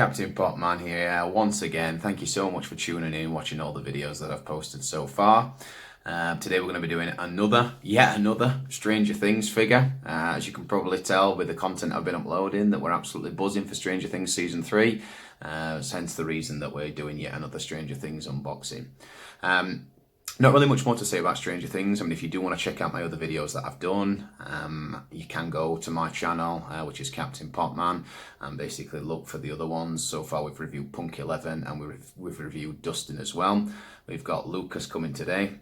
Captain Potman here once again. Thank you so much for tuning in, watching all the videos that I've posted so far. Today we're going to be doing yet another Stranger Things figure. As you can probably tell with the content I've been uploading, that we're absolutely buzzing for Stranger Things Season 3. Hence the reason that we're doing yet another Stranger Things unboxing. Not really much more to say about Stranger Things. I mean, if you do want to check out my other videos that I've done, you can go to my channel, which is Captain Potman, and basically look for the other ones. So far we've reviewed Punk 11 and we've reviewed Dustin as well. We've got Lucas coming today.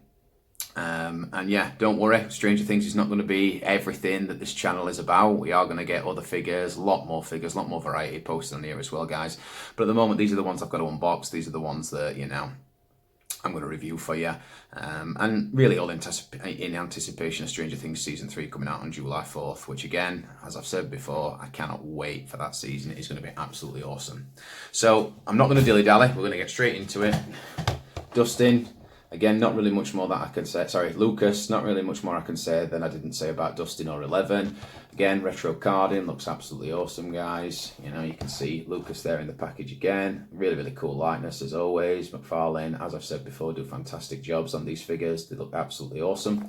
And yeah, don't worry, Stranger Things is not going to be everything that this channel is about. We are going to get other figures, a lot more variety posted on here as well, guys. But at the moment, these are the ones I've got to unbox. These are the ones that, you know, I'm going to review for you, and really all in anticipation of Stranger Things Season 3 coming out on July 4th, which again, as I've said before, I cannot wait for that season. It is going to be absolutely awesome. So I'm not going to dilly-dally, we're going to get straight into it. Dustin, again, not really much more that I can say. Sorry, Lucas, not really much more I can say than I didn't say about Dustin or 11. Again, retro carding, looks absolutely awesome, guys. You know, you can see Lucas there in the package again. Really, really cool likeness as always. McFarlane, as I've said before, do fantastic jobs on these figures. They look absolutely awesome.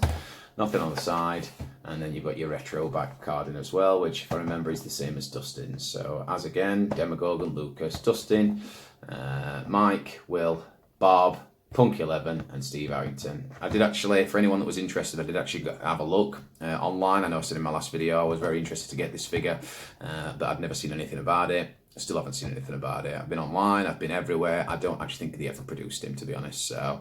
Nothing on the side. And then you've got your retro back carding as well, which if I remember is the same as Dustin. So as again, Demogorgon, Lucas, Dustin, Mike, Will, Bob, Punk 11 and Steve Harrington. I did actually, for anyone that was interested, I did actually have a look online. I know I said in my last video I was very interested to get this figure, but I'd never seen anything about it. I still haven't seen anything about it. I've been online, I've been everywhere. I don't actually think they ever produced him, to be honest. So,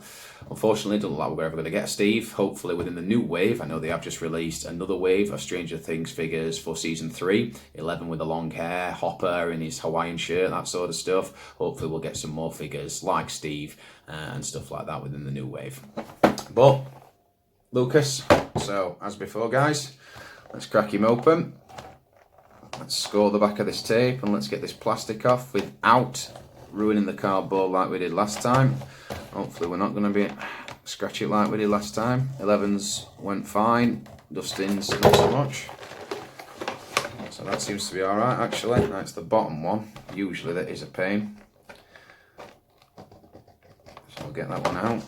unfortunately, it doesn't look like we're ever going to get Steve. Hopefully, within the new wave, I know they have just released another wave of Stranger Things figures for Season 3. 11 with the long hair, Hopper in his Hawaiian shirt, that sort of stuff. Hopefully, we'll get some more figures like Steve and stuff like that within the new wave. But, Lucas, so as before, guys, let's crack him open. Let's score the back of this tape and let's get this plastic off without ruining the cardboard like we did last time. Hopefully we're not going to be scratch it like we did last time. 11's went fine, Dustin's not so much. So that seems to be alright actually. That's the bottom one. Usually that is a pain. So I'll get that one out.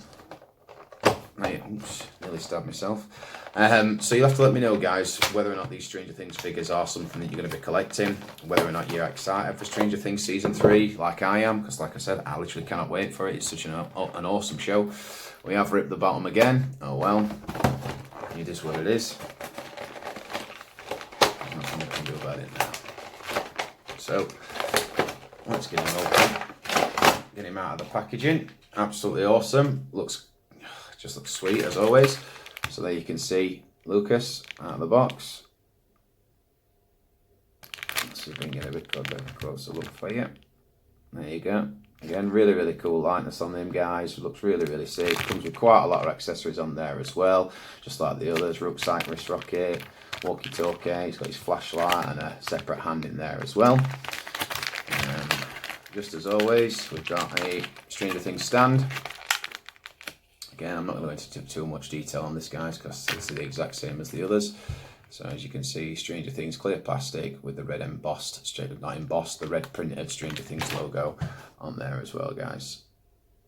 Oops, nearly stabbed myself. So you'll have to let me know, guys, whether or not these Stranger Things figures are something that you're going to be collecting, whether or not you're excited for Stranger Things Season 3, like I am, because like I said, I literally cannot wait for it. It's such an awesome show. We have ripped the bottom again. Oh well, it is what it is. There's nothing we can do about it now. So, let's get him open. Get him out of the packaging. Absolutely awesome. Just looks sweet as always. So there you can see Lucas out of the box. Let's see if we can get a bit of a closer look for you. There you go. Again, really, really cool likeness on them, guys. It looks really, really sick. Comes with quite a lot of accessories on there as well, just like the others. Rucksack, wrist rocket, walkie-talkie. He's got his flashlight and a separate hand in there as well. Just as always, we've got a Stranger Things stand. Again, I'm not going to go into too much detail on this, guys, because it's the exact same as the others. So as you can see, Stranger Things clear plastic with the red the red printed Stranger Things logo on there as well, guys.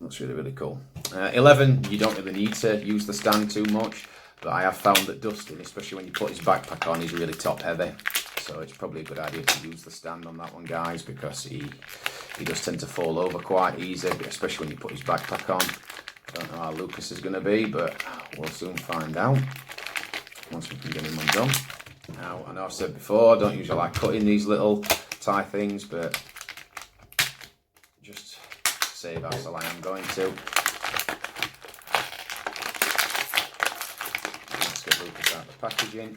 Looks really, really cool. 11, you don't really need to use the stand too much, but I have found that Dustin, especially when you put his backpack on, he's really top heavy. So it's probably a good idea to use the stand on that one, guys, because he does tend to fall over quite easy, especially when you put his backpack on. I don't know how Lucas is going to be, but we'll soon find out once we can get him undone. Now, I know I've said before, I don't usually like cutting these little tie things, but just to save hassle, I am going to. Let's get Lucas out of the packaging.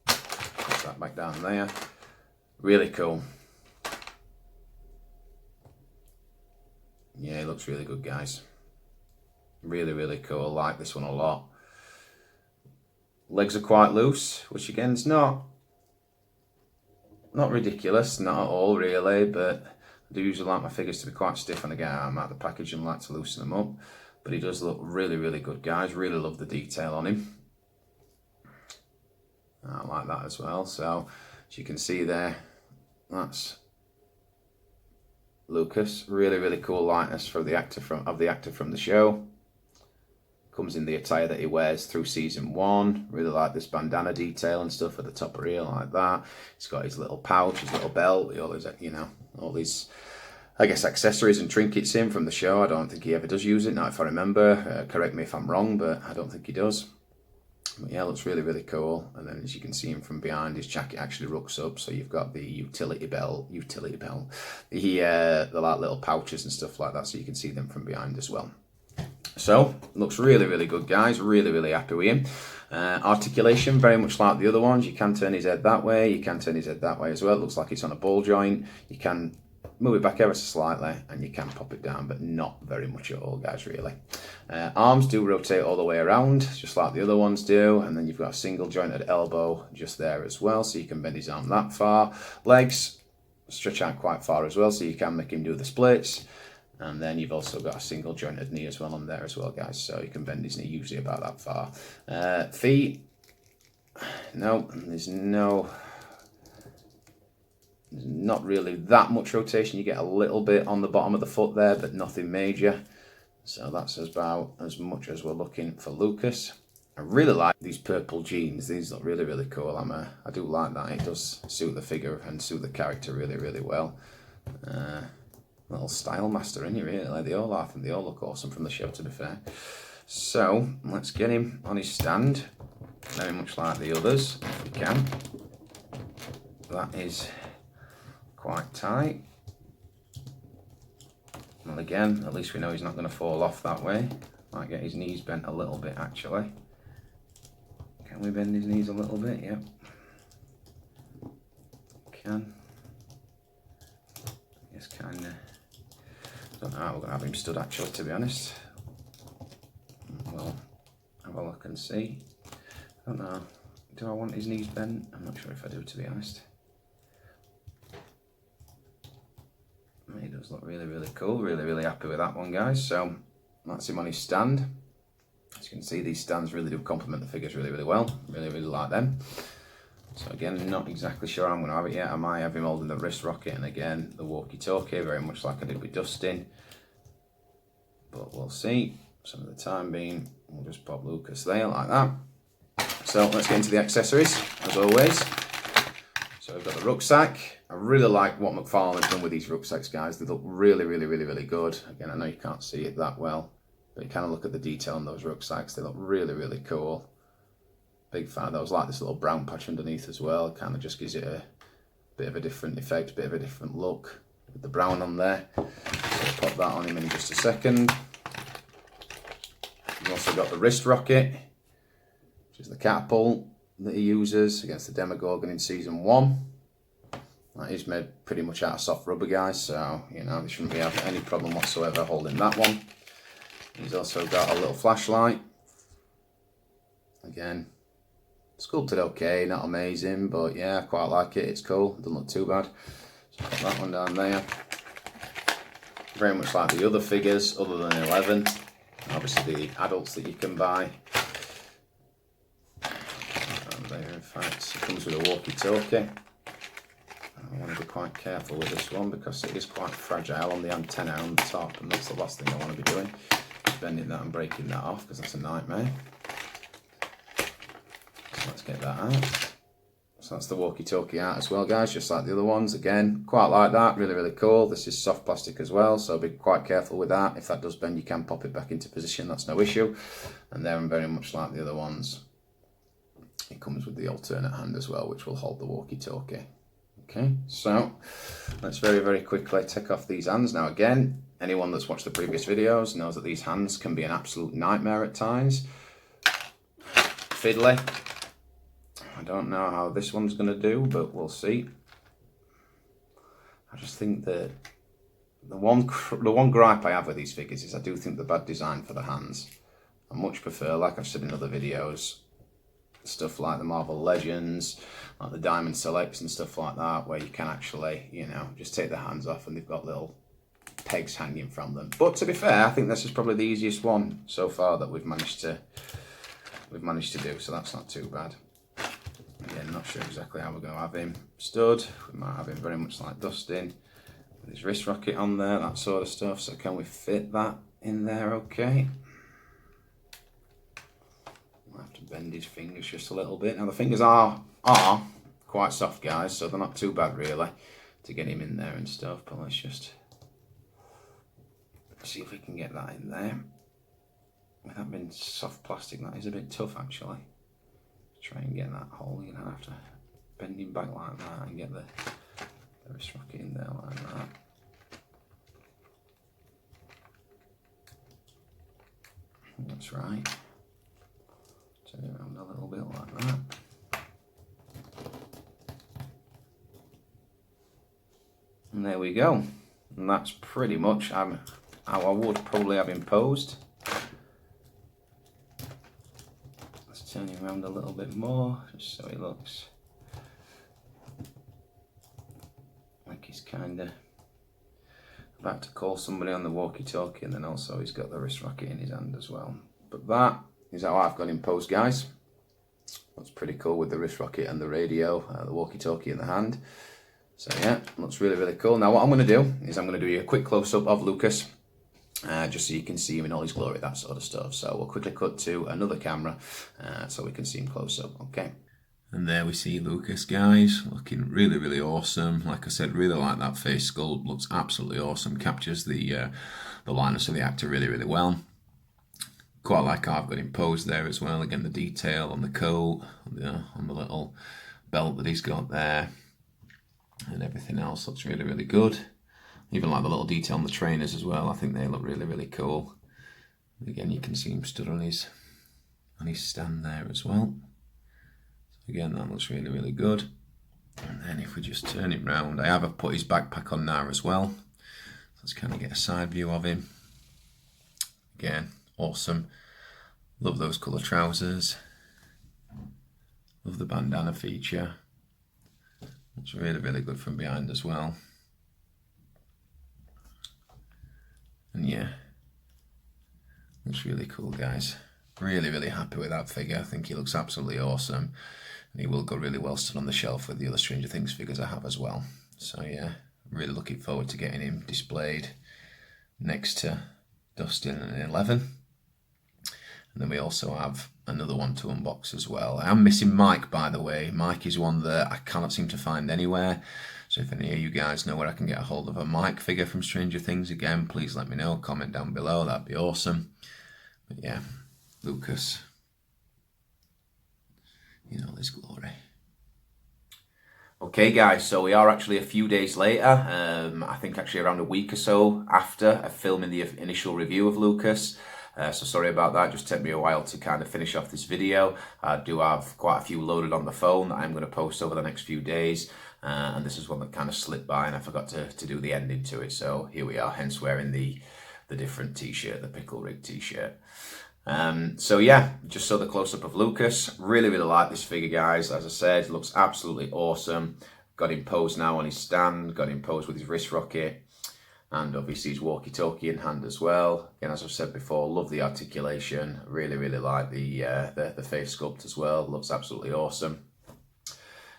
Put that back down there. Really cool. Yeah, it looks really good, guys. Really, really cool. I like this one a lot. Legs are quite loose, which again is not ridiculous, not at all really, but I do usually like my figures to be quite stiff when I get them out of the package and like to loosen them up. But he does look really, really good, guys. Really love the detail on him. I like that as well. So as you can see there, that's Lucas. Really, really cool likeness for the actor from the show. Comes in the attire that he wears through season 1. Really like this bandana detail and stuff at the top of here like that. He's got his little pouch, his little belt, all these, you know, all these, I guess, accessories and trinkets in from the show. I don't think he ever does use it, now if I remember. Correct me if I'm wrong, but I don't think he does. But yeah, looks really, really cool. And then as you can see him from behind, his jacket actually rooks up, so you've got the utility belt, the like little pouches and stuff like that, so you can see them from behind as well. So, looks really, really good, guys. Really, really happy with him. Articulation, very much like the other ones. You can turn his head that way. You can turn his head that way as well. It looks like it's on a ball joint. You can move it back ever so slightly, and you can pop it down, but not very much at all, guys, really. Arms do rotate all the way around, just like the other ones do. And then you've got a single jointed elbow just there as well, so you can bend his arm that far. Legs stretch out quite far as well, so you can make him do the splits. And then you've also got a single jointed knee as well on there as well, guys, so you can bend his knee usually about that far. Feet, no, there's not really that much rotation. You get a little bit on the bottom of the foot there, but nothing major. So that's about as much as we're looking for Lucas. I really like these purple jeans. These look really, really cool. I do like that. It does suit the figure and suit the character really, really well. Little style master in here, really. They all are, and they all look awesome from the show, to be fair. So let's get him on his stand, very much like the others, if we can. That is quite tight. Well, again, at least we know he's not going to fall off that way. Might get his knees bent a little bit, actually. Can we bend his knees a little bit? Yep. Can. Yes, kind of. Don't know how we're going to have him stood, actually, to be honest. We'll have a look and see. I don't know. Do I want his knees bent? I'm not sure if I do, to be honest. He does look really, really cool. Really, really happy with that one, guys. So that's him on his stand. As you can see, these stands really do complement the figures really, really well. Really, really like them. So again, not exactly sure I'm going to have it yet. I might have him holding the wrist rocket, and again, the walkie-talkie, very much like I did with Dustin. But we'll see. So for the time being, we'll just pop Lucas there like that. So let's get into the accessories, as always. So we've got the rucksack. I really like what McFarlane has done with these rucksacks, guys. They look really, really, really, really good. Again, I know you can't see it that well, but you kind of look at the detail on those rucksacks. They look really, really cool. Big fan of those. Like this little brown patch underneath as well. It kind of just gives it a bit of a different effect, a bit of a different look with the brown on there. So I'll pop that on him in just a second. We've also got the wrist rocket, which is the catapult that he uses against the Demogorgon in season 1. That is made pretty much out of soft rubber, guys, so you know, they shouldn't be having any problem whatsoever holding that one. He's also got a little flashlight. Again, sculpted okay, not amazing, but yeah, I quite like it. It's cool, doesn't look too bad. So put that one down there. Very much like the other figures, other than 11. Obviously the adults that you can buy. And there, in fact, it comes with a walkie-talkie. I want to be quite careful with this one because it is quite fragile on the antenna on the top, and that's the last thing I want to be doing, bending that and breaking that off, because that's a nightmare. So let's get that out. So that's the walkie-talkie out as well, guys, just like the other ones. Again, quite like that, really, really cool. This is soft plastic as well, so be quite careful with that. If that does bend, you can pop it back into position, that's no issue. And they're very much like the other ones. It comes with the alternate hand as well, which will hold the walkie-talkie. Okay, so let's very, very quickly take off these hands. Now again, anyone that's watched the previous videos knows that these hands can be an absolute nightmare at times. Fiddly. I don't know how this one's going to do, but we'll see. I just think that the one gripe I have with these figures is I do think they're bad design for the hands. I much prefer, like I've said in other videos, stuff like the Marvel Legends, like the Diamond Selects and stuff like that, where you can actually, you know, just take the hands off and they've got little pegs hanging from them. But to be fair, I think this is probably the easiest one so far that we've managed to do, so that's not too bad. Again, not sure exactly how we're going to have him stood. We might have him very much like Dustin, With his wrist rocket on there, that sort of stuff. So can we fit that in there okay? I'll have to bend his fingers just a little bit. Now the fingers are quite soft, guys, so they're not too bad really to get him in there and stuff, but let's just see if we can get that in there. With that being soft plastic, that is a bit tough actually. Try and get that hole. You're gonna have to bend him back like that and get the wrist rocket in there like that. That's right. Turn it around a little bit like that. And there we go. And that's pretty much how I would probably have him posed. Let's turn him around a little bit more, just so he looks like he's kind of about to call somebody on the walkie-talkie, and then also he's got the wrist rocket in his hand as well. But that is how I've got him posed, guys. Looks pretty cool with the wrist rocket and the radio, the walkie-talkie in the hand. So yeah, looks really, really cool. Now what I'm going to do is I'm going to do you a quick close-up of Lucas, just so you can see him in all his glory, that sort of stuff. So we'll quickly cut to another camera so we can see him close up, okay? And there we see Lucas, guys, looking really, really awesome. Like I said, really like that face sculpt, looks absolutely awesome, captures the likeness of the actor really, really well. Quite like how I've got him posed there as well. Again, the detail on the coat, on the little belt that he's got there, and everything else looks really, really good. Even like the little detail on the trainers as well. I think they look really, really cool. Again, you can see him stood on his stand there as well. Again, that looks really, really good. And then if we just turn it round, I have put his backpack on now as well. Let's kind of get a side view of him. Again, awesome. Love those colour trousers. Love the bandana feature. Looks really, really good from behind as well. And yeah, looks really cool, guys. Really, really happy with that figure. I think he looks absolutely awesome. And he will go really well stood on the shelf with the other Stranger Things figures I have as well. So yeah, really looking forward to getting him displayed next to Dustin and Eleven. And then we also have another one to unbox as well. I am missing Mike, by the way. Mike is one that I cannot seem to find anywhere. So if any of you guys know where I can get a hold of a Mike figure from Stranger Things, again, please let me know. Comment down below, that'd be awesome. But yeah, Lucas in all his glory. Okay guys, so we are actually a few days later, I think actually around a week or so after filming the initial review of Lucas. So sorry about that, just took me a while to kind of finish off this video. I do have quite a few loaded on the phone that I'm going to post over the next few days. And this is one that kind of slipped by and I forgot to do the ending to it. So here we are, hence wearing the different t-shirt, the Pickle Rig t-shirt. So yeah, just saw the close-up of Lucas. Really, really like this figure, guys. As I said, looks absolutely awesome. Got him posed now on his stand, got him posed with his wrist rocket, and obviously his walkie-talkie in hand as well. Again, as I've said before, love the articulation. Really, really like the face sculpt as well. Looks absolutely awesome.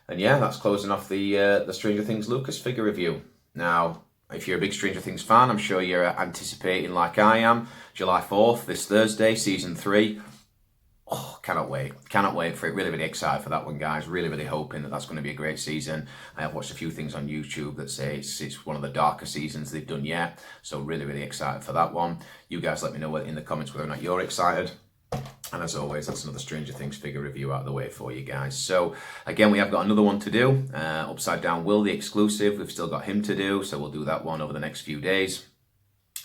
And yeah, that's closing off the Stranger Things Lucas figure review. Now, if you're a big Stranger Things fan, I'm sure you're anticipating, like I am, July 4th, this Thursday, Season 3. Oh, cannot wait. Cannot wait for it. Really, really excited for that one, guys. Really, really hoping that that's going to be a great season. I have watched a few things on YouTube that say it's one of the darker seasons they've done yet. So really, really excited for that one. You guys let me know in the comments whether or not you're excited. And as always, that's another Stranger Things figure review out of the way for you guys. So again, we have got another one to do. Upside Down Will, the exclusive. We've still got him to do, so we'll do that one over the next few days.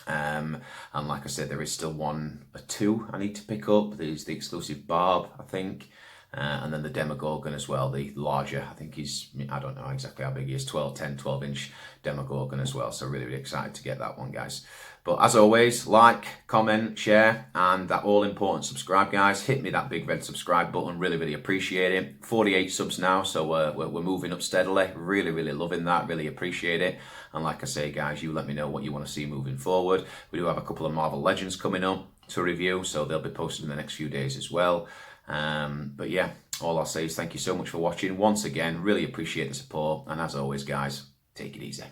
And like I said, there is still one or two I need to pick up. There's the exclusive Barb, I think. And then the Demogorgon as well, the larger, I think he's, I don't know exactly how big he is, 12 inch Demogorgon as well. So really, really excited to get that one, guys. But as always, like, comment, share, and that all important subscribe, guys. Hit me that big red subscribe button, really, really appreciate it. 48 subs now, so we're moving up steadily. Really, really loving that, really appreciate it. And like I say, guys, you let me know what you want to see moving forward. We do have a couple of Marvel Legends coming up to review, so they'll be posted in the next few days as well. But yeah, all I'll say is thank you so much for watching. Once again, really appreciate the support. And as always, guys, take it easy.